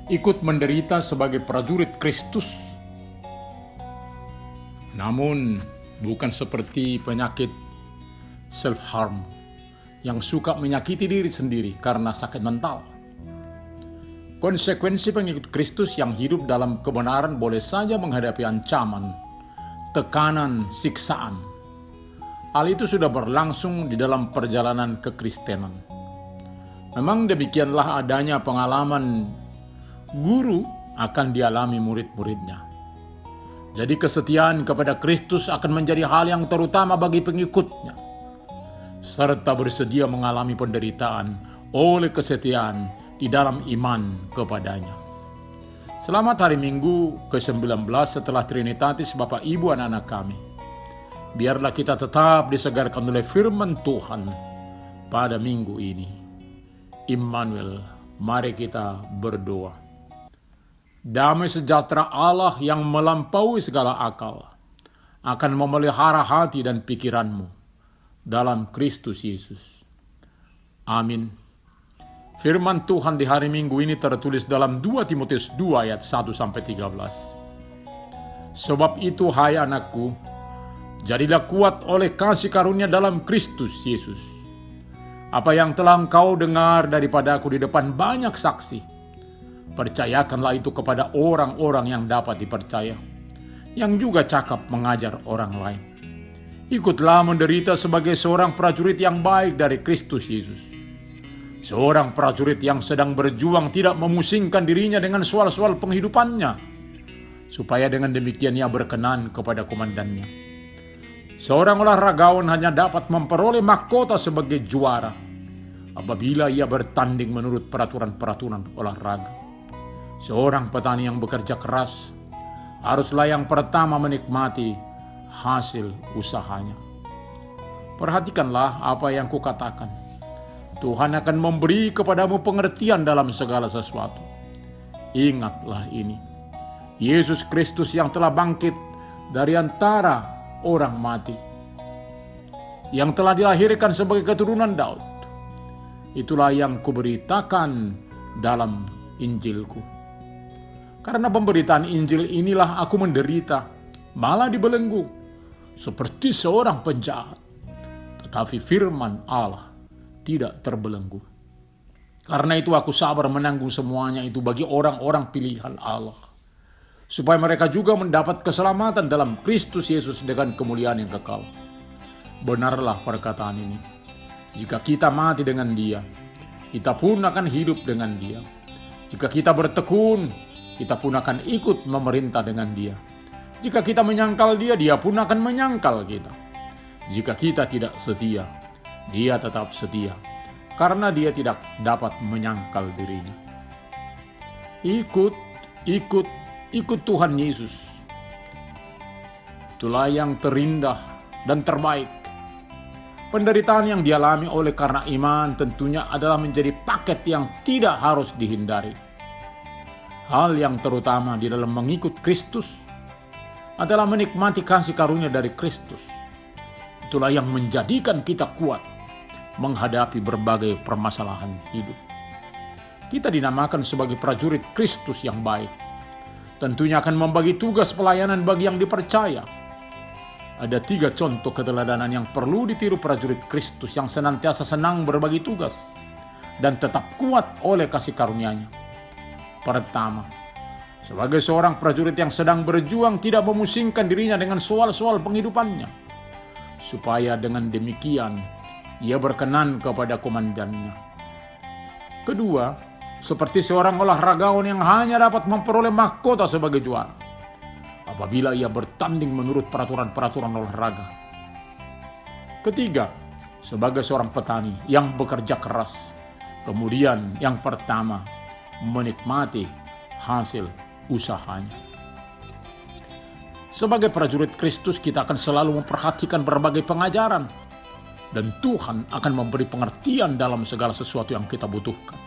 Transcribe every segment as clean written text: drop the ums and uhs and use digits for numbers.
ikut menderita sebagai prajurit Kristus. Namun, bukan seperti penyakit self-harm yang suka menyakiti diri sendiri karena sakit mental. Konsekuensi pengikut Kristus yang hidup dalam kebenaran boleh saja menghadapi ancaman, tekanan, siksaan. Hal itu sudah berlangsung di dalam perjalanan kekristenan. Memang demikianlah adanya pengalaman guru akan dialami murid-muridnya. Jadi kesetiaan kepada Kristus akan menjadi hal yang terutama bagi pengikutnya, serta bersedia mengalami penderitaan oleh kesetiaan di dalam iman kepadanya. Selamat hari Minggu ke-19 setelah Trinitatis Bapa Ibu anak-anak kami. Biarlah kita tetap disegarkan oleh firman Tuhan pada minggu ini. Immanuel, mari kita berdoa. Damai sejahtera Allah yang melampaui segala akal akan memelihara hati dan pikiranmu dalam Kristus Yesus. Amin. Firman Tuhan di hari Minggu ini tertulis dalam 2 Timotius 2 ayat 1-13. Sebab itu hai anakku, jadilah kuat oleh kasih karunia dalam Kristus Yesus. Apa yang telah engkau dengar daripadaku di depan banyak saksi, percayakanlah itu kepada orang-orang yang dapat dipercaya, yang juga cakap mengajar orang lain. Ikutlah menderita sebagai seorang prajurit yang baik dari Kristus Yesus. Seorang prajurit yang sedang berjuang tidak memusingkan dirinya dengan soal-soal penghidupannya, supaya dengan demikian ia berkenan kepada komandannya. Seorang olahragawan hanya dapat memperoleh mahkota sebagai juara apabila ia bertanding menurut peraturan-peraturan olahraga. Seorang petani yang bekerja keras haruslah yang pertama menikmati hasil usahanya. Perhatikanlah apa yang kukatakan. Tuhan akan memberi kepadamu pengertian dalam segala sesuatu. Ingatlah ini. Yesus Kristus yang telah bangkit dari antara orang mati, yang telah dilahirkan sebagai keturunan Daud, itulah yang kuberitakan dalam Injilku. Karena pemberitaan Injil inilah aku menderita, malah dibelenggu, seperti seorang penjahat. Tetapi firman Allah tidak terbelenggu. Karena itu aku sabar menanggung semuanya itu bagi orang-orang pilihan Allah, supaya mereka juga mendapat keselamatan dalam Kristus Yesus dengan kemuliaan yang kekal. Benarlah perkataan ini. Jika kita mati dengan Dia, kita pun akan hidup dengan Dia. Jika kita bertekun, kita pun akan ikut memerintah dengan Dia. Jika kita menyangkal Dia, Dia pun akan menyangkal kita. Jika kita tidak setia, Dia tetap setia, karena Dia tidak dapat menyangkal dirinya. Ikut Tuhan Yesus. Itulah yang terindah dan terbaik. Penderitaan yang dialami oleh karena iman tentunya adalah menjadi paket yang tidak harus dihindari. Hal yang terutama di dalam mengikut Kristus adalah menikmati kasih karunia dari Kristus. Itulah yang menjadikan kita kuat menghadapi berbagai permasalahan hidup. Kita dinamakan sebagai prajurit Kristus yang baik. Tentunya akan membagi tugas pelayanan bagi yang dipercaya. Ada 3 contoh keteladanan yang perlu ditiru prajurit Kristus yang senantiasa senang berbagi tugas dan tetap kuat oleh kasih karunia-Nya. Pertama, sebagai seorang prajurit yang sedang berjuang tidak memusingkan dirinya dengan soal-soal penghidupannya, supaya dengan demikian ia berkenan kepada komandannya. Kedua, seperti seorang olahragawan yang hanya dapat memperoleh mahkota sebagai juara apabila ia bertanding menurut peraturan-peraturan olahraga. Ketiga, sebagai seorang petani yang bekerja keras, kemudian yang pertama menikmati hasil usahanya. Sebagai prajurit Kristus kita akan selalu memperhatikan berbagai pengajaran, dan Tuhan akan memberi pengertian dalam segala sesuatu yang kita butuhkan.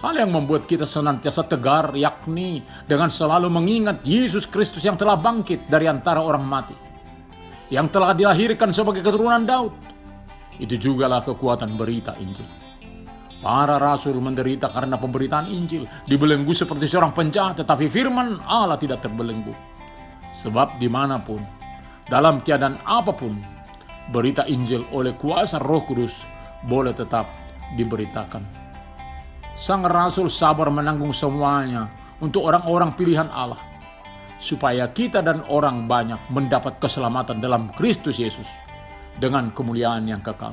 Hal yang membuat kita senantiasa tegar, yakni dengan selalu mengingat Yesus Kristus yang telah bangkit dari antara orang mati, yang telah dilahirkan sebagai keturunan Daud. Itu jugalah kekuatan berita Injil. Para rasul menderita karena pemberitaan Injil, dibelenggu seperti seorang penjahat, tetapi firman Allah tidak terbelenggu. Sebab dimanapun, dalam keadaan apapun, berita Injil oleh kuasa Roh Kudus boleh tetap diberitakan. Sang rasul sabar menanggung semuanya untuk orang-orang pilihan Allah, supaya kita dan orang banyak mendapat keselamatan dalam Kristus Yesus dengan kemuliaan yang kekal.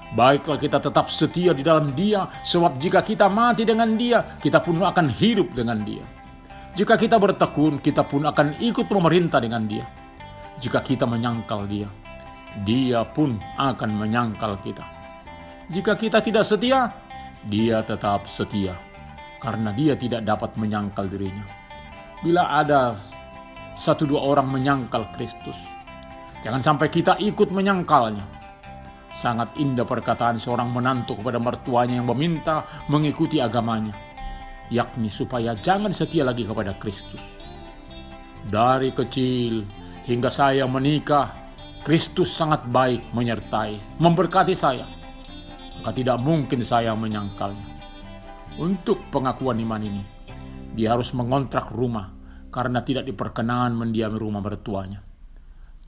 Baiklah kita tetap setia di dalam Dia, sebab jika kita mati dengan Dia, kita pun akan hidup dengan Dia. Jika kita bertekun, kita pun akan ikut memerintah dengan Dia. Jika kita menyangkal Dia, Dia pun akan menyangkal kita. Jika kita tidak setia, Dia tetap setia, karena Dia tidak dapat menyangkal dirinya. Bila ada 1-2 orang menyangkal Kristus, jangan sampai kita ikut menyangkalnya. Sangat indah perkataan seorang menantu kepada mertuanya yang meminta mengikuti agamanya, yakni supaya jangan setia lagi kepada Kristus. Dari kecil hingga saya menikah, Kristus sangat baik menyertai, memberkati saya. Maka tidak mungkin saya menyangkalnya. Untuk pengakuan iman ini, dia harus mengontrak rumah karena tidak diperkenan mendiami rumah mertuanya.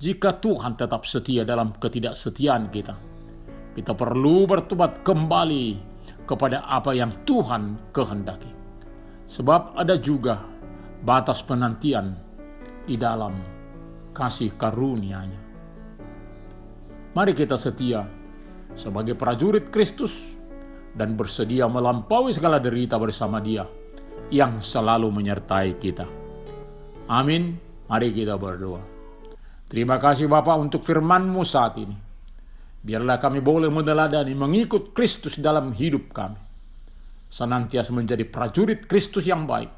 Jika Tuhan tetap setia dalam ketidaksetiaan kita perlu bertobat kembali kepada apa yang Tuhan kehendaki. Sebab ada juga batas penantian di dalam kasih karunia-Nya. Mari kita setia sebagai prajurit Kristus dan bersedia melampaui segala derita bersama Dia yang selalu menyertai kita. Amin. Mari kita berdoa. Terima kasih Bapa untuk firman-Mu saat ini. Biarlah kami boleh meneladani mengikut Kristus dalam hidup kami. Senantiasa menjadi prajurit Kristus yang baik,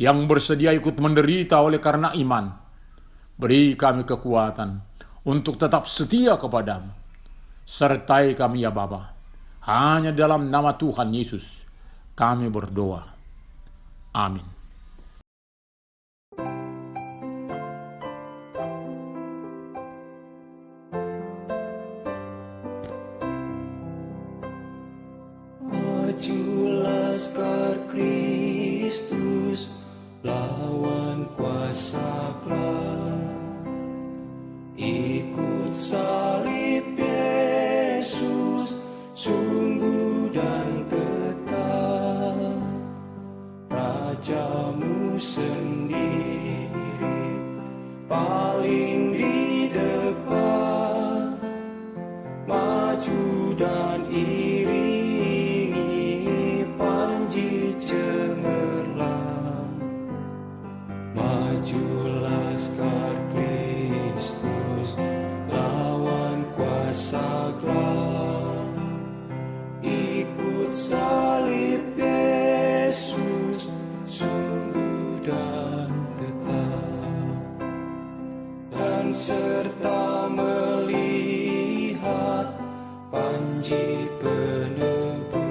yang bersedia ikut menderita oleh karena iman. Beri kami kekuatan untuk tetap setia kepadamu. Sertai kami ya Bapa. Hanya dalam nama Tuhan Yesus kami berdoa. Amin. Maju laskar Kristus, lawan kuasa gelap. Ikut salib Yesus, sungguh dan tetap. Rajamu sendiri paling di depan. Maju dan maju laskar Kristus, lawan kuasa gelap. Ikut salib Yesus, sungguh dan tetap. Dan serta melihat panji penebus,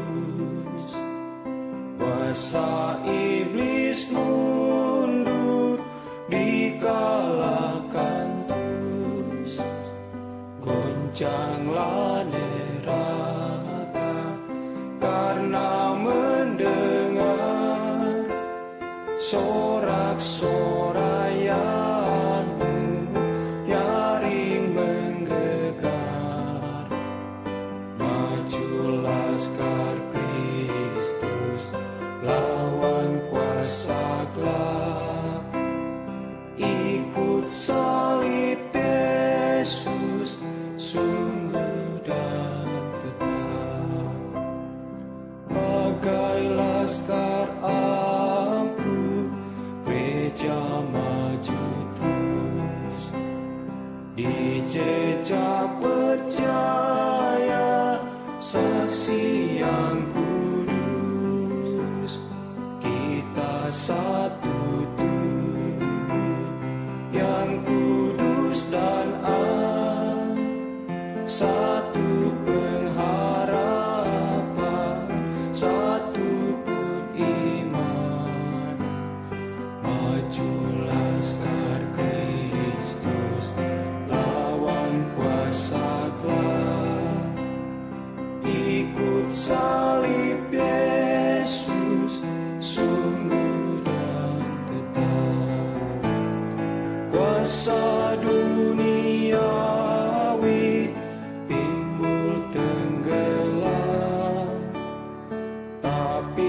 kuasa iblis mundur, dikalahkan terus. Goncanglah neraka karena mendengar sorak-sorayanmu nyaring menggelegar. Maju laskar Kristus, lawan kuasa gelap. Ikut salib Yesus, sungguh dan tetap. Bagai laskar ampuh, gereja maju terus. Di jejak percaya, saksi yang kudus. Kita satu tubuh yang kudus dan am, satu pengharapan, satu pun iman. Maju laskar Kristus, lawan kuasa gelap. Ikut salib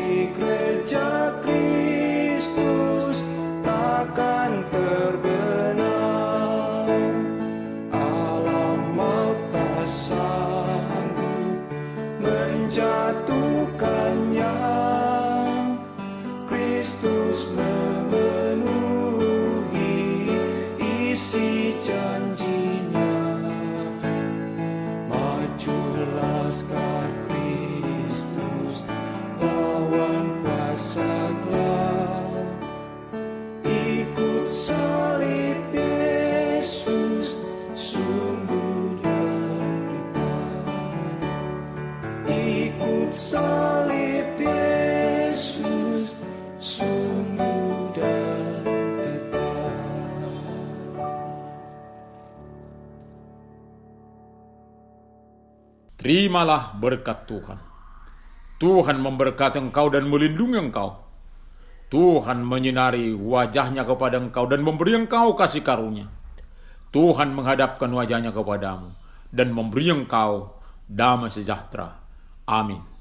di gereja Kristus takkan terbenam. Alam maut tak sanggup menjatuhkannya. Kristus memenuhi isi janjinya. Majulah laskar Kristus, lawan kuasa gelap. Ikut salib Yesus, sungguh dan tetap. Ikut salib Yesus, sungguh dan tetap. Terimalah berkat Tuhan. Tuhan memberkati engkau dan melindungi engkau. Tuhan menyinari wajahnya kepada engkau dan memberi engkau kasih karunia. Tuhan menghadapkan wajahnya kepadamu dan memberi engkau damai sejahtera. Amin.